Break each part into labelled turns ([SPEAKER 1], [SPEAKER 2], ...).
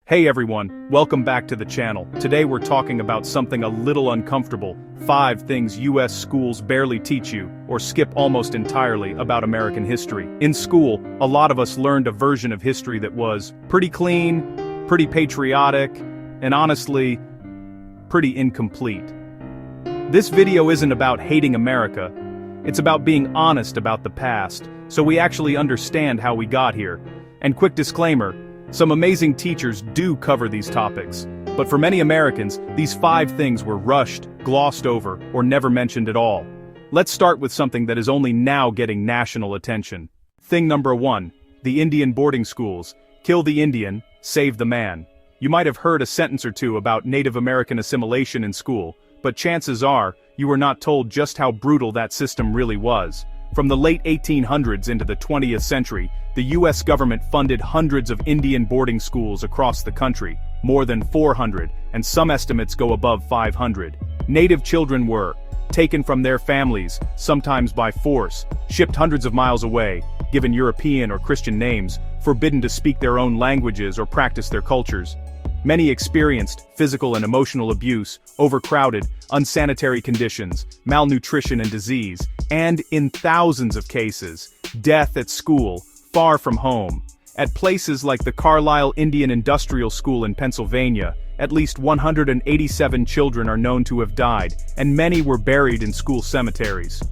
[SPEAKER 1] Hey everyone, welcome back to the channel. Today we're talking about something a little uncomfortable. 5 things US schools barely teach you, or skip almost entirely, about American history. In school, a lot of us learned a version of history that was pretty clean, pretty patriotic, and honestly, pretty incomplete. This video isn't about hating America. It's about being honest about the past, so we actually understand how we got here. And quick disclaimer, some amazing teachers do cover these topics, but for many Americans, these 5 things were rushed, glossed over, or never mentioned at all. Let's start with something that is only now getting national attention. Thing number 1, the Indian boarding schools. Kill the Indian, save the man. You might have heard a sentence or two about Native American assimilation in school, but chances are, you were not told just how brutal that system really was. From the late 1800s into the 20th century, the US government funded hundreds of Indian boarding schools across the country, more than 400, and some estimates go above 500. Native children were taken from their families, sometimes by force, shipped hundreds of miles away, given European or Christian names, forbidden to speak their own languages or practice their cultures. Many experienced physical and emotional abuse, overcrowded, unsanitary conditions, malnutrition and disease, and, in thousands of cases, death at school, far from home. At places like the Carlisle Indian Industrial School in Pennsylvania, at least 187 children are known to have died, and many were buried in school cemeteries.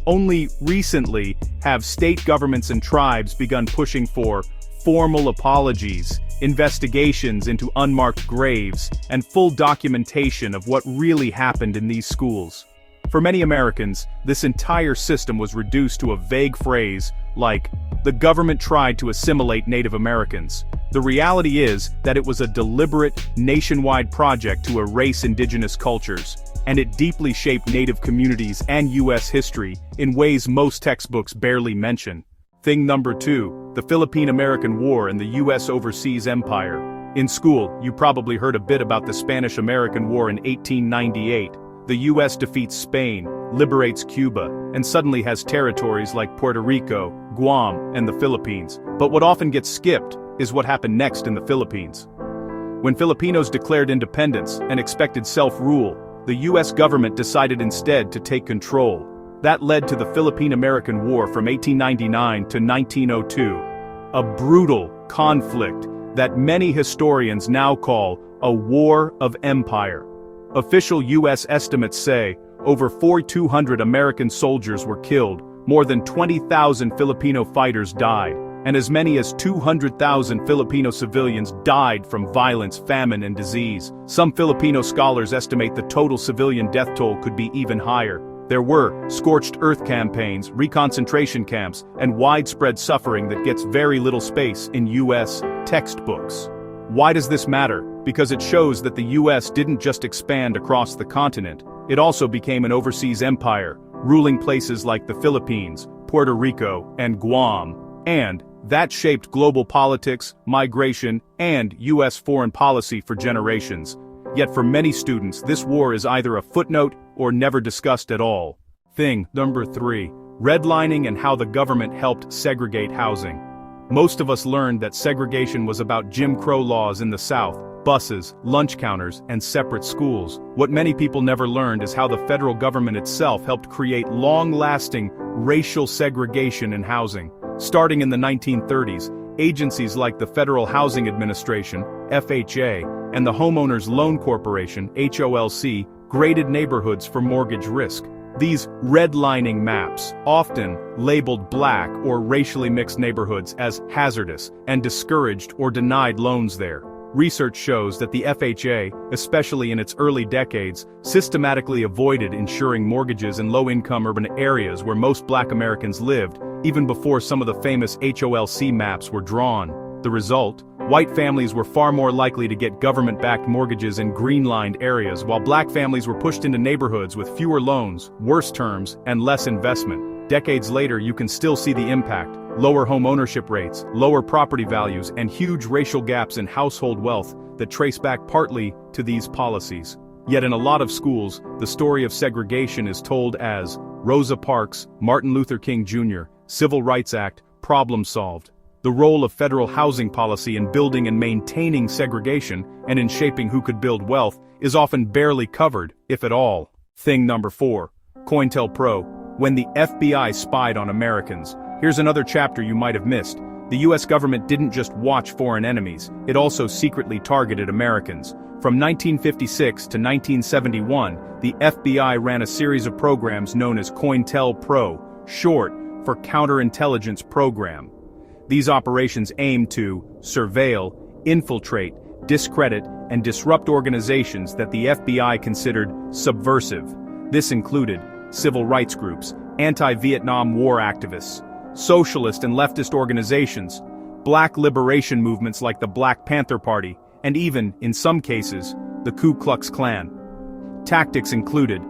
[SPEAKER 1] Only recently have state governments and tribes begun pushing for formal apologies, investigations into unmarked graves, and full documentation of what really happened in these schools. For many Americans, this entire system was reduced to a vague phrase like, "The government tried to assimilate Native Americans." The reality is that it was a deliberate, nationwide project to erase indigenous cultures, and it deeply shaped Native communities and US history in ways most textbooks barely mention. Thing number 2, the Philippine-American War and the US Overseas Empire. In school, you probably heard a bit about the Spanish-American War in 1898. The US defeats Spain, liberates Cuba, and suddenly has territories like Puerto Rico, Guam, and the Philippines. But what often gets skipped is what happened next in the Philippines. When Filipinos declared independence and expected self-rule, the US government decided instead to take control. That led to the Philippine-American War from 1899 to 1902, a brutal conflict that many historians now call a war of empire. Official US estimates say over 4,200 American soldiers were killed, more than 20,000 Filipino fighters died, and as many as 200,000 Filipino civilians died from violence, famine, and disease. Some Filipino scholars estimate the total civilian death toll could be even higher. There were scorched earth campaigns, reconcentration camps, and widespread suffering that gets very little space in US textbooks. Why does this matter? Because it shows that the US didn't just expand across the continent, it also became an overseas empire, ruling places like the Philippines, Puerto Rico, and Guam. And that shaped global politics, migration, and US foreign policy for generations. Yet for many students, this war is either a footnote or never discussed at all. Thing number 3, redlining and how the government helped segregate housing. Most of us learned that segregation was about Jim Crow laws in the South, buses, lunch counters, and separate schools. What many people never learned is how the federal government itself helped create long-lasting racial segregation in housing. Starting in the 1930s, agencies like the Federal Housing Administration, FHA, and the Homeowners Loan Corporation, HOLC, graded neighborhoods for mortgage risk. These redlining maps, often labeled black or racially mixed neighborhoods as hazardous, and discouraged or denied loans there. Research shows that the FHA, especially in its early decades, systematically avoided insuring mortgages in low-income urban areas where most Black Americans lived, even before some of the famous HOLC maps were drawn. The result? White families were far more likely to get government-backed mortgages in green-lined areas, while Black families were pushed into neighborhoods with fewer loans, worse terms, and less investment. Decades later, you can still see the impact: lower home ownership rates, lower property values, and huge racial gaps in household wealth that trace back partly to these policies. Yet in a lot of schools, the story of segregation is told as Rosa Parks, Martin Luther King Jr., Civil Rights Act, problem solved. The role of federal housing policy in building and maintaining segregation and in shaping who could build wealth is often barely covered, if at all. Thing number 4. COINTELPRO. When the FBI spied on Americans. Here's another chapter you might have missed. The US government didn't just watch foreign enemies, it also secretly targeted Americans. From 1956 to 1971, the FBI ran a series of programs known as COINTELPRO, short for Counterintelligence Program. These operations aimed to surveil, infiltrate, discredit, and disrupt organizations that the FBI considered subversive. This included civil rights groups, anti-Vietnam War activists, socialist and leftist organizations, black liberation movements like the Black Panther Party, and even, in some cases, the Ku Klux Klan. Tactics included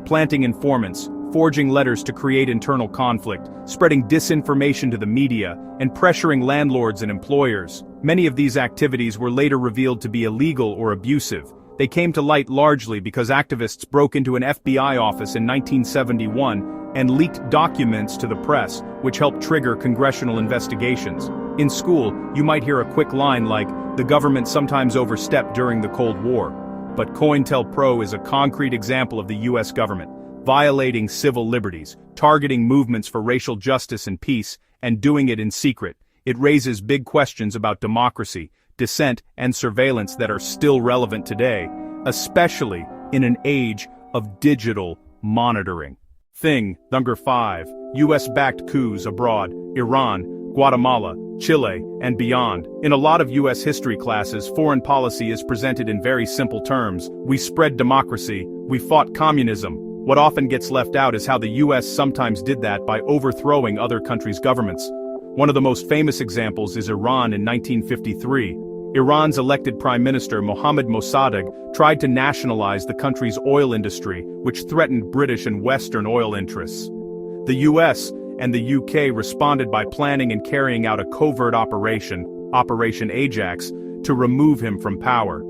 [SPEAKER 1] planting informants, forging letters to create internal conflict, spreading disinformation to the media, and pressuring landlords and employers. Many of these activities were later revealed to be illegal or abusive. They came to light largely because activists broke into an FBI office in 1971 and leaked documents to the press, which helped trigger congressional investigations. In school, you might hear a quick line like, "The government sometimes overstepped during the Cold War." But COINTELPRO is a concrete example of the US government, violating civil liberties, targeting movements for racial justice and peace, and doing it in secret. It raises big questions about democracy, dissent, and surveillance that are still relevant today, especially in an age of digital monitoring. Thing number 5. US-backed coups abroad, Iran, Guatemala, Chile, and beyond. In a lot of US history classes, foreign policy is presented in very simple terms. We spread democracy, we fought communism. What often gets left out is how the US sometimes did that by overthrowing other countries' governments. One of the most famous examples is Iran in 1953. Iran's elected Prime Minister Mohammad Mossadegh tried to nationalize the country's oil industry, which threatened British and Western oil interests. The US and the UK responded by planning and carrying out a covert operation, Operation Ajax, to remove him from power.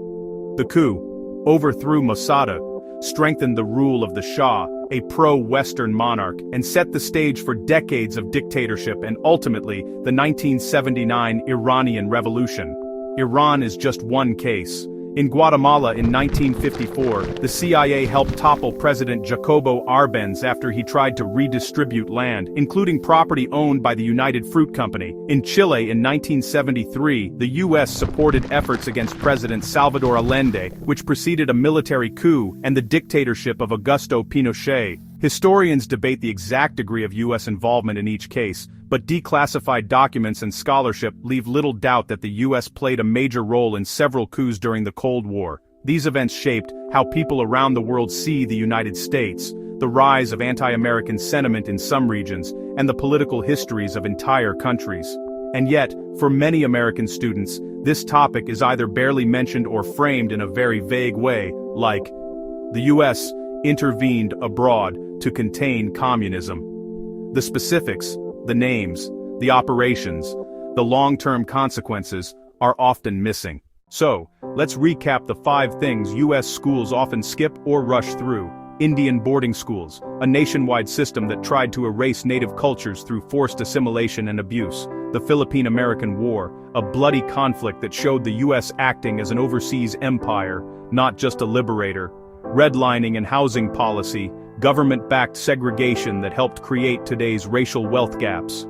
[SPEAKER 1] The coup overthrew Mossadegh, strengthened the rule of the Shah, a pro-Western monarch, and set the stage for decades of dictatorship and ultimately the 1979 Iranian Revolution. Iran is just one case. In Guatemala in 1954, the CIA helped topple President Jacobo Arbenz after he tried to redistribute land, including property owned by the United Fruit Company. In Chile in 1973, the US supported efforts against President Salvador Allende, which preceded a military coup and the dictatorship of Augusto Pinochet. Historians debate the exact degree of US involvement in each case, but declassified documents and scholarship leave little doubt that the US played a major role in several coups during the Cold War. These events shaped how people around the world see the United States, the rise of anti-American sentiment in some regions, and the political histories of entire countries. And yet, for many American students, this topic is either barely mentioned or framed in a very vague way, like, the US intervened abroad to contain communism. The specifics, the names, the operations, the long-term consequences are often missing. So, let's recap the 5 things US schools often skip or rush through. Indian boarding schools, a nationwide system that tried to erase native cultures through forced assimilation and abuse. The Philippine-American War, a bloody conflict that showed the US acting as an overseas empire, not just a liberator. Redlining and housing policy, government-backed segregation that helped create today's racial wealth gaps.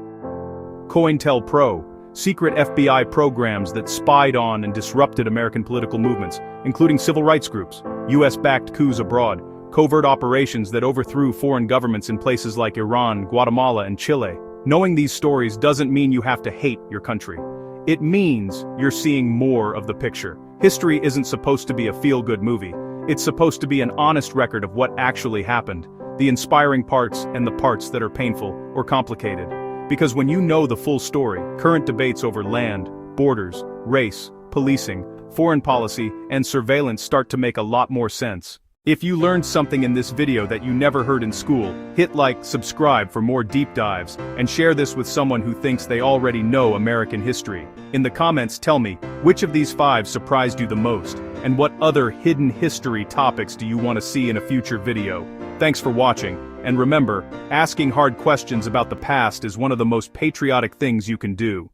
[SPEAKER 1] COINTELPRO, secret FBI programs that spied on and disrupted American political movements, including civil rights groups, US-backed coups abroad, covert operations that overthrew foreign governments in places like Iran, Guatemala, and Chile. Knowing these stories doesn't mean you have to hate your country. It means you're seeing more of the picture. History isn't supposed to be a feel-good movie. It's supposed to be an honest record of what actually happened, the inspiring parts and the parts that are painful or complicated. Because when you know the full story, current debates over land, borders, race, policing, foreign policy, and surveillance start to make a lot more sense. If you learned something in this video that you never heard in school, hit like, subscribe for more deep dives, and share this with someone who thinks they already know American history. In the comments, tell me, which of these 5 surprised you the most, and what other hidden history topics do you want to see in a future video? Thanks for watching, and remember, asking hard questions about the past is one of the most patriotic things you can do.